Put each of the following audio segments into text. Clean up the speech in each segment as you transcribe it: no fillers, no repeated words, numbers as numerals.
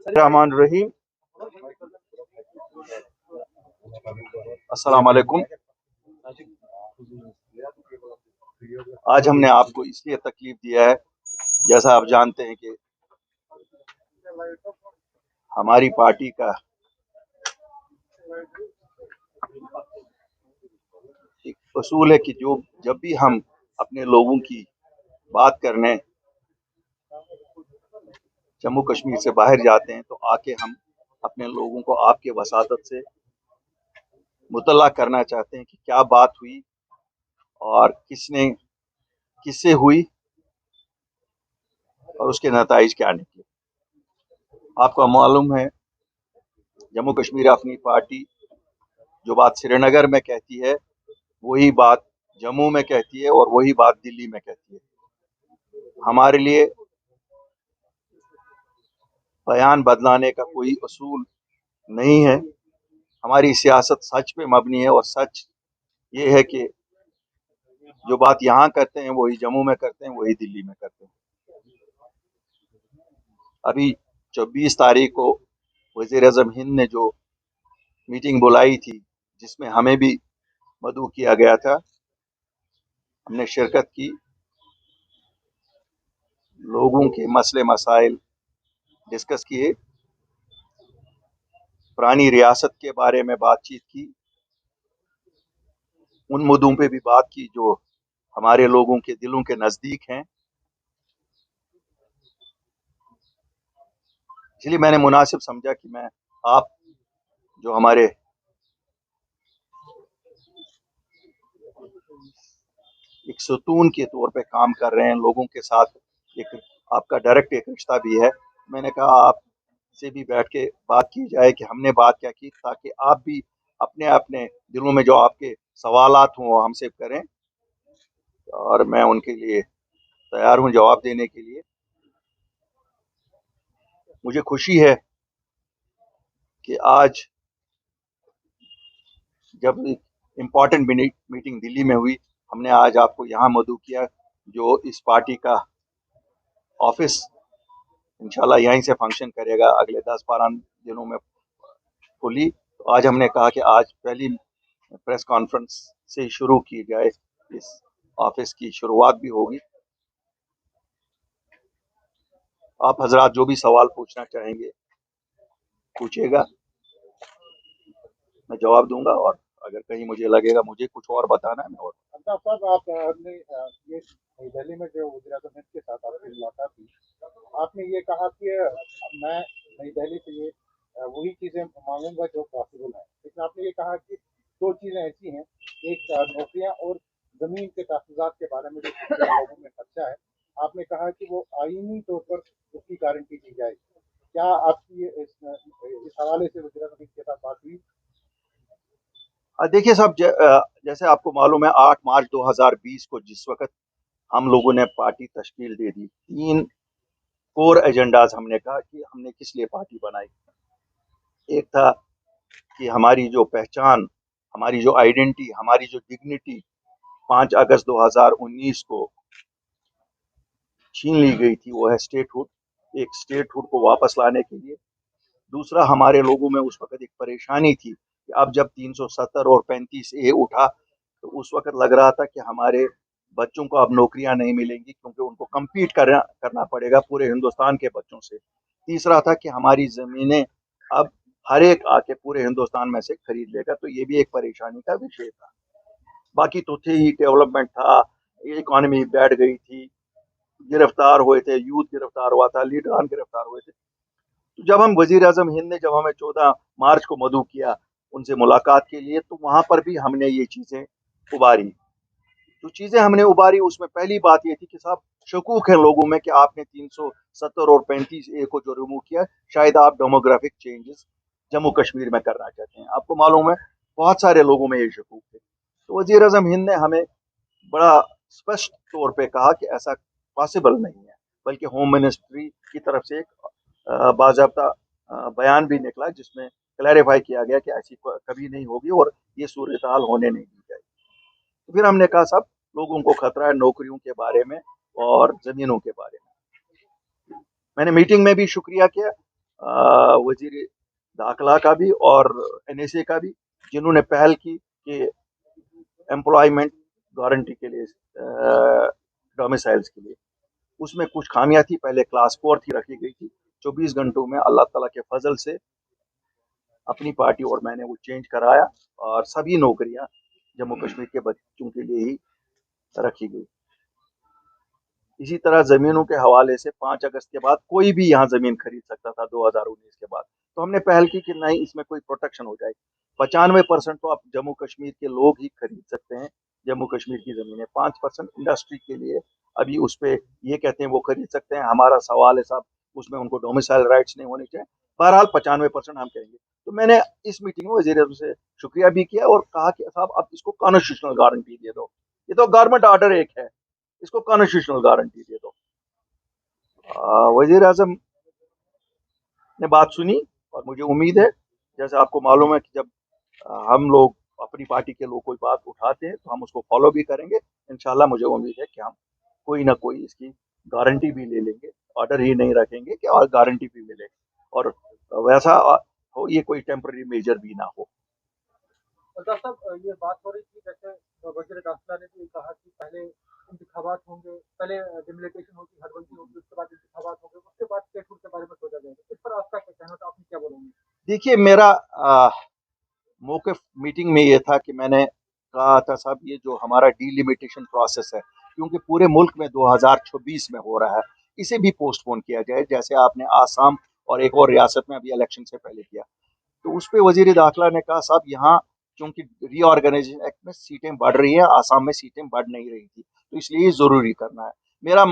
रहमान रहीम। अस्सलाम वालेकुम। आज हमने आपको इसलिए तकलीफ दिया है, जैसा आप जानते हैं कि हमारी पार्टी का एक असूल है कि जब भी हम अपने लोगों की बात करने जम्मू कश्मीर से बाहर जाते हैं, तो आके हम अपने लोगों को आपके वसादत से मुतल्ला करना चाहते हैं कि क्या बात हुई और किससे हुई और उसके नताइज क्या निकले। आपको मालूम है, जम्मू कश्मीर अपनी पार्टी जो बात श्रीनगर में कहती है वही बात जम्मू में कहती है और वही बात दिल्ली में कहती है। हमारे लिए बयान बदलाने का कोई असूल नहीं है। हमारी सियासत सच पे मबनी है और सच ये है कि जो बात यहाँ करते हैं वही जम्मू में करते हैं, वही दिल्ली में करते हैं। अभी 24 तारीख को वज़ीर-ए-आज़म हिंद ने जो मीटिंग बुलाई थी, जिसमें हमें भी मदऊ किया गया था, हमने शिरकत की, लोगों के मसले मसाइल डिस्कस किए, पुरानी रियासत के बारे में बातचीत की, उन मुद्दों पे भी बात की जो हमारे लोगों के दिलों के नज़दीक हैं। इसलिए मैंने मुनासिब समझा कि मैं आप जो हमारे एक सतून के तौर पे काम कर रहे हैं, लोगों के साथ एक आपका डायरेक्ट एक रिश्ता भी है, मैंने कहा आपसे भी बैठ के बात की जाए कि हमने बात क्या की, ताकि आप भी अपने अपने दिलों में जो आपके सवालात हों वो हमसे करें और मैं उनके लिए तैयार हूँ जवाब देने के लिए। मुझे खुशी है कि आज जब इम्पोर्टेंट मीटिंग दिल्ली में हुई, हमने आज आपको यहाँ मदऊ किया, जो इस पार्टी का ऑफिस इंशाल्लाह यहीं से फंक्शन करेगा अगले 10-12 दिनों में खुली। तो आज हमने कहा कि आज पहली प्रेस कॉन्फ्रेंस से शुरू की जाए, इस ऑफिस की शुरुआत भी होगी। आप हजरात जो भी सवाल पूछना चाहेंगे पूछिएगा, मैं जवाब दूंगा, और अगर कहीं मुझे लगेगा मुझे कुछ और बताना है मैं और। अल्ताफ साहब, आपने ये नई दिल्ली में जो वज़ीर-ए-आज़म हिंद के साथ आपकी मुलाकात हुई, आपने ये कहा कि मैं नई दिल्ली से ये वही चीज़ें मांगूंगा जो पॉसिबल है, लेकिन आपने ये कहा कि दो चीज़ें ऐसी हैं, एक नौकरियां और ज़मीन के तहफ़्फ़ुज़ात के बारे में जो लोगों में खर्चा है, आपने कहा कि वो आईनी तौर पर उसकी गारंटी दी जाए। क्या आपकी इस हवाले से वज़ीर-ए-आज़म हिंद के साथ बात हुई? देखिए साहब, जैसे आपको मालूम है 8 मार्च 2020 को जिस वक्त हम लोगों ने पार्टी तश्कील दे दी, 3 कोर एजेंडाज हमने कहा कि हमने किस लिए पार्टी बनाई। एक था कि हमारी जो पहचान, हमारी जो आइडेंटिटी, हमारी जो डिग्निटी 5 अगस्त 2019 को छीन ली गई थी, वो है स्टेटहुड। एक स्टेटहुड को वापस लाने के लिए। दूसरा, हमारे लोगों में उस वक्त एक परेशानी थी कि अब जब 370 और 35A उठा, तो उस वक्त लग रहा था कि हमारे बच्चों को अब नौकरियां नहीं मिलेंगी, क्योंकि उनको कम्पीट करना पड़ेगा पूरे हिंदुस्तान के बच्चों से। तीसरा था कि हमारी ज़मीनें अब हर एक आके पूरे हिंदुस्तान में से खरीद लेगा, तो ये भी एक परेशानी का विषय था। बाकी तो थे ही, डेवलपमेंट था, इकॉनमी बैठ गई थी, गिरफ्तार हुए थे, यूथ गिरफ्तार हुआ था, लीडरान गिरफ्तार हुए थे। तो जब हम वजीर आजम हिंद ने जब हमें 14 मार्च को मदऊ किया उनसे मुलाकात के लिए, तो वहां पर भी हमने ये चीज़ें उबारी। जो चीज़ें हमने उबारी उसमें पहली बात ये थी कि साहब, शकूक है लोगों में कि आपने 370 और 35A को जो रिमूव किया, शायद आप डेमोग्राफिक चेंजेस जम्मू कश्मीर में करना चाहते हैं। आपको मालूम है बहुत सारे लोगों में ये शकूक थे। तो वजीर आजम हिंद ने हमें बड़ा स्पष्ट तौर पे कहा कि ऐसा पॉसिबल नहीं है, बल्कि होम मिनिस्ट्री की तरफ से एक बाज़ाब्ता बयान भी निकला, जिसमें क्लैरिफाई किया गया कि ऐसी कभी नहीं होगी और ये सूरत हाल होने नहीं दी जाएगी। तो फिर हमने कहा, सब लोगों को खतरा है नौकरियों के बारे में और ज़मीनों के बारे में। मैंने मीटिंग में भी शुक्रिया किया वजीर दाखिला का भी और NSA का भी, जिन्होंने पहल की कि एम्प्लॉयमेंट गारंटी के लिए, डोमिसाइल्स के लिए। उसमें कुछ खामियां थी, पहले क्लास 4 थी रखी गई थी। 24 घंटों में अल्लाह ताला के फजल से अपनी पार्टी और मैंने वो चेंज कराया और सभी नौकरियां जम्मू कश्मीर के बच्चों के लिए ही रखी गई। इसी तरह जमीनों के हवाले से 5 अगस्त के बाद कोई भी यहाँ जमीन खरीद सकता था 2019 के बाद। तो हमने पहल की कि नहीं, इसमें कोई प्रोटेक्शन हो जाए। 95% तो आप जम्मू कश्मीर के लोग ही खरीद सकते हैं जम्मू कश्मीर की जमीनें। 5% इंडस्ट्री के लिए अभी उस पर ये कहते हैं वो खरीद सकते हैं। हमारा सवाल है साहब, उसमें उनको डोमिसाइल राइट्स नहीं होने चाहिए। बहरहाल 95% हम कहेंगे। तो मैंने इस मीटिंग में वजीर अजम से शुक्रिया भी किया और कहा कि साहब अब इसको कॉन्स्टिट्यूशनल गारंटी दे दो। ये तो गवर्नमेंट ऑर्डर एक है, इसको कॉन्स्टिट्यूशनल गारंटी दे दो। वजीर आजम ने बात सुनी और मुझे उम्मीद है, जैसे आपको मालूम है कि जब हम लोग अपनी पार्टी के लोग कोई बात उठाते हैं तो हम उसको फॉलो भी करेंगे। इंशाल्लाह मुझे उम्मीद है कि हम कोई ना कोई इसकी गारंटी भी ले लेंगे। ऑर्डर ही नहीं रखेंगे कि और गारंटी भी मिले और वैसा हो, ये कोई टेम्पररी मेजर भी ना हो। डॉक्टर साहब, ये बात हो रही थी जैसे वजीर दाखिला ने भी कहा कि पहले इंतखाबात होंगे, पहले डिलिमिटेशन होगी, हदबंदी होगी, उसके बाद इंतखाबात होंगे, उसके बाद स्टेटहुड के बारे में सोचा जाएगा। इस पर आपका क्या कहना था, आपने क्या बोलेंगे? देखिए, मेरा मौक़िफ़ मीटिंग में ये था कि मैंने कहा था साहब, ये जो हमारा डिलिमिटेशन प्रोसेस है, क्योंकि पूरे मुल्क में 2026 में हो रहा है, इसे भी पोस्टपोन किया जाए, जैसे आपने आसाम और एक और रियासत में अभी इलेक्शन से पहले किया। तो उस पे वजीर दाखिला ने कहा साहब, यहाँ चूंकि रीऑर्गेनाइजेशन एक्ट में सीटें बढ़ रही हैं, आसाम में सीटें बढ़ नहीं रही थी, तो इसलिए ये ज़रूरी करना है। मेरा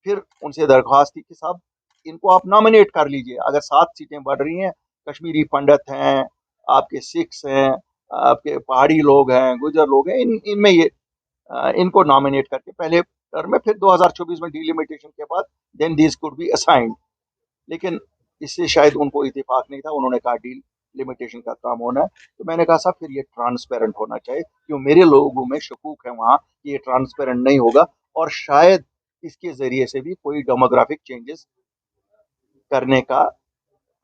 फिर उनसे दरख्वास्त थी कि साहब, इनको आप नॉमिनेट कर लीजिए। अगर 7 सीटें बढ़ रही हैं, कश्मीरी पंडित हैं, आपके सिख्स हैं, आपके पहाड़ी लोग हैं, गुजर लोग हैं, इनमें ये इनको नॉमिनेट करके पहले टर्म में, फिर 2024 में डिलिमिटेशन के बाद then this could be assigned. लेकिन इससे शायद उनको इत्तेफाक नहीं था। उन्होंने कहा डील लिमिटेशन का काम होना है। तो मैंने कहा साहब, फिर ये ट्रांसपेरेंट होना चाहिए, क्यों मेरे लोगों में शकूक है वहाँ कि ये ट्रांसपेरेंट नहीं होगा और शायद इसके ज़रिए से भी कोई डेमोग्राफिक चेंजेस करने का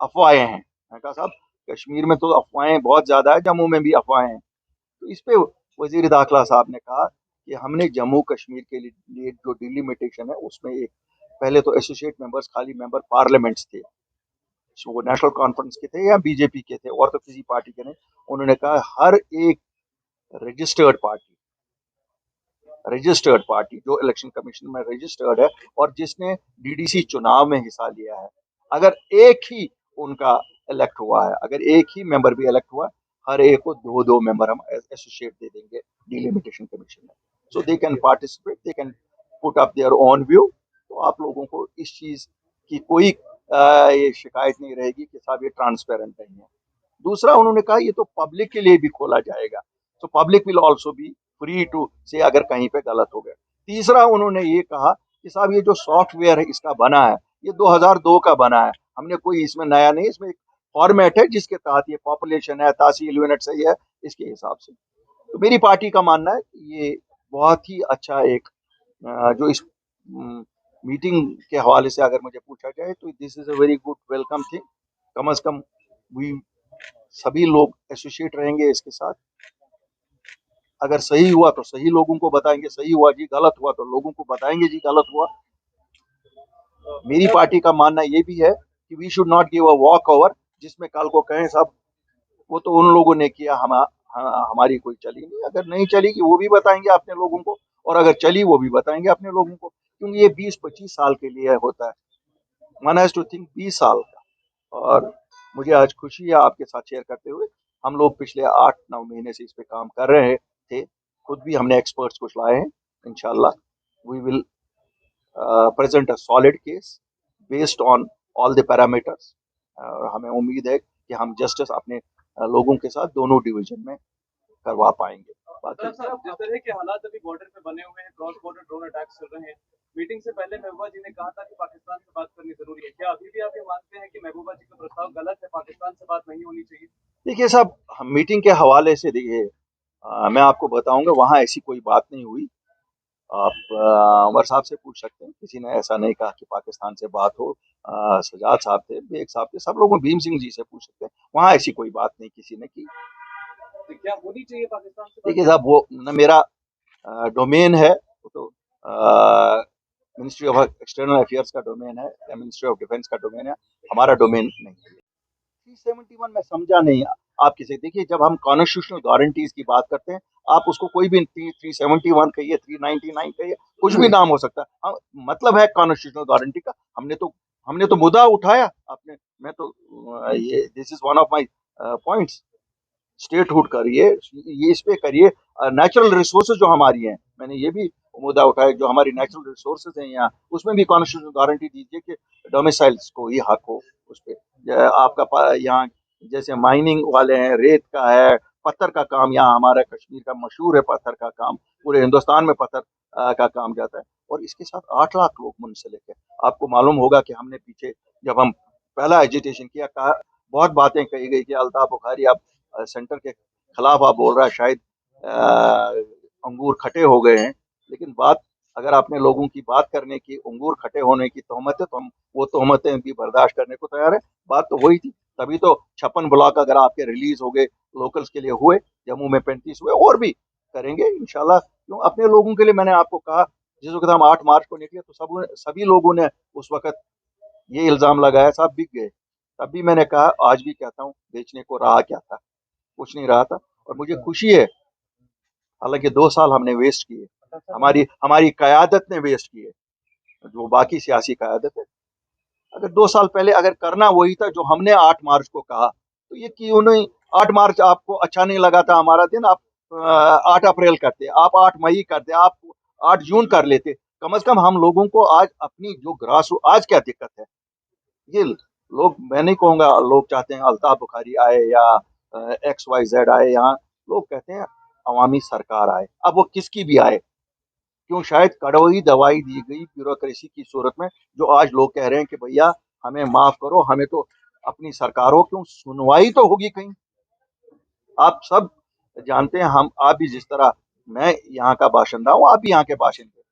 अफवाहें हैं। मैंने कहा साहब, कश्मीर में तो अफवाहें बहुत ज़्यादा है, जम्मू में भी अफवाहें हैं। तो इस पे वजीर दाखिला साहब ने कहा कि हमने जम्मू कश्मीर के लिए जो डिलिमिटेशन है उसमें एक, पहले तो एसोसिएट मेंबर्स खाली मेंबर पार्लियामेंट्स थे, वो नेशनल कॉन्फ्रेंस के थे या बीजेपी के थे और तो किसी पार्टी के नहीं। उन्होंने कहा हर एक रजिस्टर्ड पार्टी रजिस्टर्ड पार्टी जो इलेक्शन कमीशन में रजिस्टर्ड है और जिसने DDC चुनाव में हिस्सा लिया है, अगर एक ही उनका इलेक्ट हुआ है, अगर एक ही मेंबर भी इलेक्ट हुआ, हर एक को 2-2 मेंबर हम एसोसिएट दे देंगे डिलिमिटेशन कमीशन में। So they can participate, they can put up their own view. तो आप लोगों को इस चीज की कोई ये शिकायत नहीं रहेगी कि साहब ये ट्रांसपेरेंट नहीं है। दूसरा, उन्होंने कहा ये तो पब्लिक के लिए भी खोला जाएगा, तो public will also be free to say अगर कहीं पे गलत हो गया। तीसरा, उन्होंने ये कहा कि साहब ये जो सॉफ्टवेयर है इसका बना है, ये 2002 का बना है, हमने कोई इसमें नया नहीं, इसमें एक फॉर्मेट है जिसके तहत ये पॉपुलेशन है, तहसील यूनिट सही है, इसके हिसाब से। तो मेरी पार्टी का मानना है कि ये बहुत ही अच्छा एक जो इस मीटिंग के हवाले से अगर मुझे पूछा जाए तो this is a very good welcome thing. कम अज कम वी सभी लोग एसोसिएट रहेंगे इसके साथ। अगर सही हुआ तो सही लोगों को बताएंगे सही हुआ जी, गलत हुआ तो लोगों को बताएंगे जी गलत हुआ। मेरी पार्टी का मानना ये भी है कि we should not give a walkover, जिसमें कल को कहें साहब वो तो उन लोगों ने किया, हमारी कोई चली नहीं। अगर नहीं चलेगी वो भी बताएंगे अपने लोगों को, और अगर चली वो भी बताएंगे अपने लोगों को, क्योंकि ये 20-25 साल के लिए होता है। वन हैज टू थिंक 20 साल का। और मुझे आज खुशी है आपके साथ शेयर करते हुए, हम लोग पिछले 8-9 महीने से इस पे काम कर रहे थे। खुद भी हमने एक्सपर्ट्स कुछ लाए हैं। इंशाल्लाह we will present a solid case based on all the parameters. और हमें उम्मीद है कि हम जस्टिस अपने लोगों के साथ दोनों डिवीजन में करवा पाएंगे। बाकी जिस तरह के हालात अभी बॉर्डर पे बने हुए हैं, क्रॉस बॉर्डर ड्रोन अटैक्स चल रहे हैं, मीटिंग से पहले महबूबा जी ने कहा था कि पाकिस्तान से बात करनी जरूरी है। क्या अभी भी आप ये मानते हैं कि महबूबा जी का प्रस्ताव गलत है, पाकिस्तान से बात नहीं होनी चाहिए? देखिए साहब, मीटिंग के हवाले से देखिए मैं आपको बताऊंगा, वहां ऐसी कोई बात नहीं हुई। आप अमर साहब से पूछ सकते हैं, किसी ने ऐसा नहीं कहा कि पाकिस्तान से बात हो। सजाद साहब थे, बेग साहब थे, सब लोगों, भीम सिंह जी से पूछ सकते हैं, वहाँ ऐसी कोई बात नहीं किसी ने की। तो क्या होनी चाहिए पाकिस्तान से बात? देखिए साहब, वो न मेरा डोमेन है, वो तो मिनिस्ट्री ऑफ एक्सटर्नल अफेयर्स का डोमेन है या मिनिस्ट्री ऑफ डिफेंस का डोमेन है, हमारा डोमेन नहीं है। 371 मैं समझा नहीं। आप किसे देखिए, जब हम कॉन्स्टिट्यूशनल गारंटीज की बात करते हैं, आप उसको कोई भी 371 कहिए, 399 कहिए, कुछ भी नाम हो सकता है। मतलब है कॉन्स्टिट्यूशनल गारंटी का, हमने तो मुद्दा उठाया। आपने, मैं तो ये this is one of my points. Statehood करिए, ये इस पे करिए, नेचुरल रिसोर्सेज जो हमारी हैं, मैंने ये भी मुद्दा उठाया, जो हमारी नेचुरल रिसोर्सेज हैं यहाँ, उसमें भी कॉन्स्टिट्यूशनल गारंटी दीजिए कि डोमिसाइल्स को ही हक हो उस पर। आपका यहाँ जैसे माइनिंग वाले हैं, रेत का है, पत्थर का काम, यहाँ हमारा कश्मीर का मशहूर है पत्थर का काम, पूरे हिंदुस्तान में पत्थर का काम जाता है, और इसके साथ 8 लाख लोग मुंसलिक है। आपको मालूम होगा कि हमने पीछे जब हम पहला एजिटेशन किया, कहा, बहुत बातें कही गई कि अल्ताफ बुखारी आप सेंटर के खिलाफ आप बोल रहा है, शायद अंगूर खट्टे हो गए हैं। लेकिन बात, अगर आपने लोगों की बात करने की, अंगूर खट्टे होने की तोहमत है, तो हम वो तोहमतें भी बर्दाश्त करने को तैयार है। बात तो वही थी, तभी तो 56 ब्लॉक अगर आपके रिलीज हो गए, लोकल्स के लिए हुए, जम्मू में 35 हुए, और भी करेंगे इंशाल्लाह। क्यों, अपने लोगों के लिए। मैंने आपको कहा, जिस वक्त हम 8 मार्च को निकले, तो सभी लोगों ने उस वक्त ये इल्जाम लगाया, साहब बिक गए। तब भी मैंने कहा, आज भी कहता हूँ, बेचने को रहा क्या था, कुछ नहीं रहा था। और मुझे खुशी है, हालांकि 2 साल हमने वेस्ट किए, हमारी हमारी कयादत ने वेस्ट किए, जो बाकी सियासी कयादत है। अगर 2 साल पहले अगर करना वही था जो हमने 8 मार्च को कहा, तो ये क्यों नहीं। 8 मार्च आपको अच्छा नहीं लगा था हमारा दिन, आप 8 अप्रैल करते, आप 8 मई करते, आप 8 जून कर लेते। कम से कम हम लोगों को आज अपनी जो ग्रास, आज क्या दिक्कत है, ये लोग, मैं नहीं कहूंगा लोग चाहते हैं अल्ताफ बुखारी आए या XYZ आए यहाँ। लोग कहते हैं अवामी सरकार आए, अब वो किसकी भी आए। क्यों, शायद कड़वी दवाई दी गई ब्यूरोक्रेसी की सूरत में, जो आज लोग कह रहे हैं कि भैया हमें माफ करो, हमें तो अपनी सरकारों, क्यों सुनवाई तो होगी कहीं। आप सब जानते हैं, हम, आप भी जिस तरह, मैं यहाँ का बाशिंदा हूँ, आप भी यहाँ के बाशिंदे।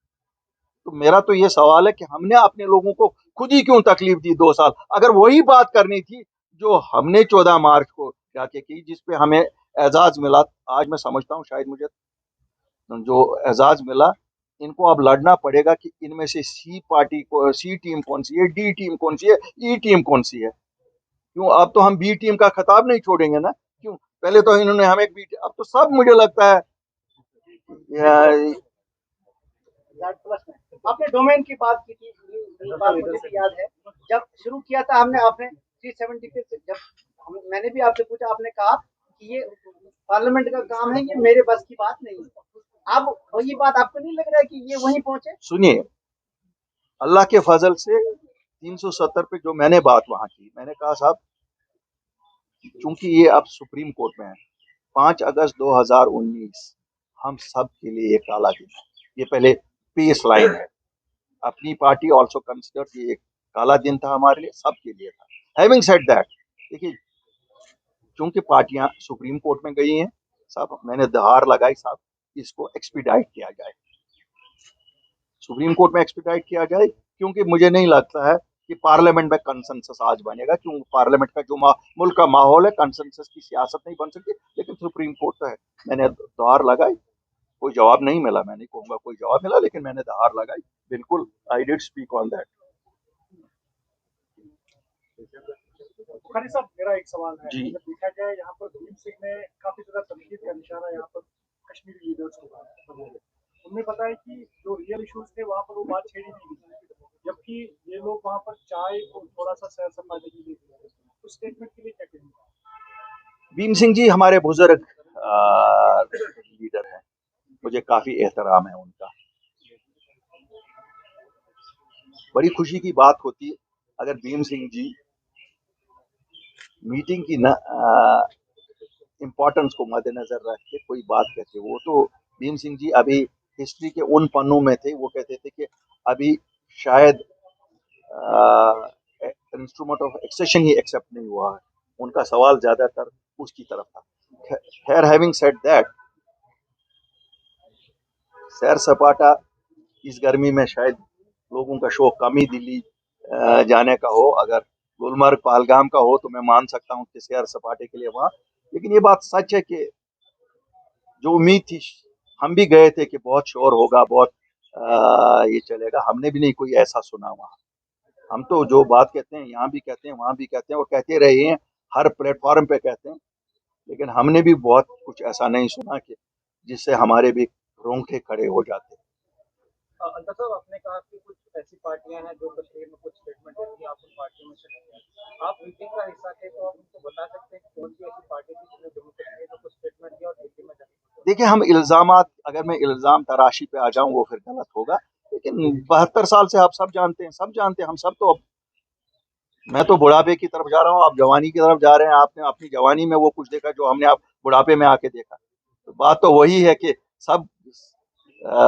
तो मेरा तो ये सवाल है कि हमने अपने लोगों को खुद ही क्यों तकलीफ दी 2 साल। अगर वही बात करनी थी जो हमने 14 मार्च को जाके की, जिसपे हमें एजाज मिला, आज मैं समझता हूँ शायद मुझे जो एजाज मिला, इनको अब लड़ना पड़ेगा कि इनमें से सी पार्टी को, सी टीम कौन सी है, डी टीम कौन सी है, ई टीम कौन सी है। क्यों, अब तो हम बी टीम का खिताब नहीं छोड़ेंगे ना। क्यों, पहले तो इन्होंने हमें बी, अब तो सब मुझे लगता है आपने डोमेन की बात की थी, ये बात मुझे भी याद है। जब शुरू किया था हमने, आपने 370 पे जब मैंने भी आपसे पूछा, आपने कहा कि ये पार्लियामेंट का काम है, ये मेरे बस की बात नहीं है। अब वही बात आपको नहीं लग रहा है कि ये वहीं पहुंचे? सुनिए, अल्लाह के फजल से 370 पे जो मैंने बात वहां की, मैंने कहा साहब, चूंकि ये अब सुप्रीम कोर्ट में है, 5 अगस्त 2019 हम सब के लिए एक काला दिन है। ये पहले बेस लाइन है। अपनी पार्टी ऑल्सो कंसिडर, ये एक काला दिन था हमारे लिए, सबके लिए था। हैविंग सेड दैट, देखिए, चूंकि पार्टियां सुप्रीम कोर्ट में गई हैं, साहब मैंने दहाड़ लगाई, साहब इसको एक्सपीडाइट किया जाए, सुप्रीम कोर्ट में एक्सपीडाइट किया जाए। क्योंकि मुझे नहीं लगता है कि पार्लियामेंट में कंसेंसस आज बनेगा। क्यों, पार्लियामेंट का जो मुल्क का माहौल है, कंसेंसस की सियासत नहीं बन सकती। लेकिन सुप्रीम कोर्ट तो है, मैंने दहाड़ लगाई, कोई जवाब नहीं मिला, मैं नहीं कहूंगा कोई जवाब मिला, लेकिन मैंने दहाड़ लगाई, बिल्कुल, I did speak on that. Bukhari साहब, मेरा एक सवाल है। जी। अगर देखा जाए, यहाँ पर भीम सिंह ने काफी ज्यादा तनकीद का निशाना यहाँ पर कश्मीरी लीडर्स को बनाया। उन्हें पता है कि जो रियल इश्यूज थे वहाँ पर वो बात छेड़ी नहीं गई, जबकि ये लोग वहाँ पर चाय और थोड़ा सा सैर सपाटे के लिए गए। तो स्टेटमेंट के लिए क्या कहेंगे? भीम सिंह जी हमारे बुजुर्ग लीडर हैं, मुझे काफी एहतराम है उनका। बड़ी खुशी की बात होती अगर भीम सिंह जी मीटिंग की न इम्पोर्टेंस को मद्देनजर रख के कोई बात कहते। वो तो भीम सिंह जी अभी हिस्ट्री के उन पन्नों में थे, वो कहते थे कि अभी शायद इंस्ट्रूमेंट ऑफ एक्सेशन ही एक्सेप्ट नहीं हुआ है। उनका सवाल ज्यादातर उसकी तरफ था। हैविंग सेड दैट, सैर सपाटा इस गर्मी में शायद लोगों का शौक कम ही दिल्ली जाने का हो। अगर गुलमर्ग पहलगाम का हो तो मैं मान सकता हूँ कि सैर सपाटे के लिए वहाँ। लेकिन ये बात सच है कि जो उम्मीद थी, हम भी गए थे कि बहुत शोर होगा, बहुत ये चलेगा, हमने भी नहीं कोई ऐसा सुना वहाँ। हम तो जो बात कहते हैं यहाँ भी कहते हैं, वहाँ भी कहते हैं, और कहते रहे हैं, हर प्लेटफॉर्म पे कहते हैं। लेकिन हमने भी बहुत कुछ ऐसा नहीं सुना कि जिससे हमारे भी रोंगटे खड़े हो जाते। अंतर साहब, आपने कहा कि कुछ ऐसी पार्टियां हैं जो कश्मीर में कुछ स्टेटमेंट देती हैं, आप उन पार्टियों में से नहीं हैं। आप मीटिंग का हिस्सा थे, तो आप उनको बता सकते हैं कि कौन सी ऐसी पार्टी थी जिसने जम्मू कश्मीर में कुछ स्टेटमेंट दिया और दिल्ली में जाकर? देखिए, हम इल्जामात, अगर मैं इल्जाम तराशी पे आ जाऊं वो फिर गलत होगा। लेकिन 72 साल से आप सब जानते हैं, सब जानते हैं, हम सब तो, अब मैं तो बुढ़ापे की तरफ जा रहा हूँ, आप जवानी की तरफ जा रहे हैं। आपने अपनी जवानी में वो कुछ देखा जो हमने आप बुढ़ापे में आके देखा। तो बात तो वही है कि सब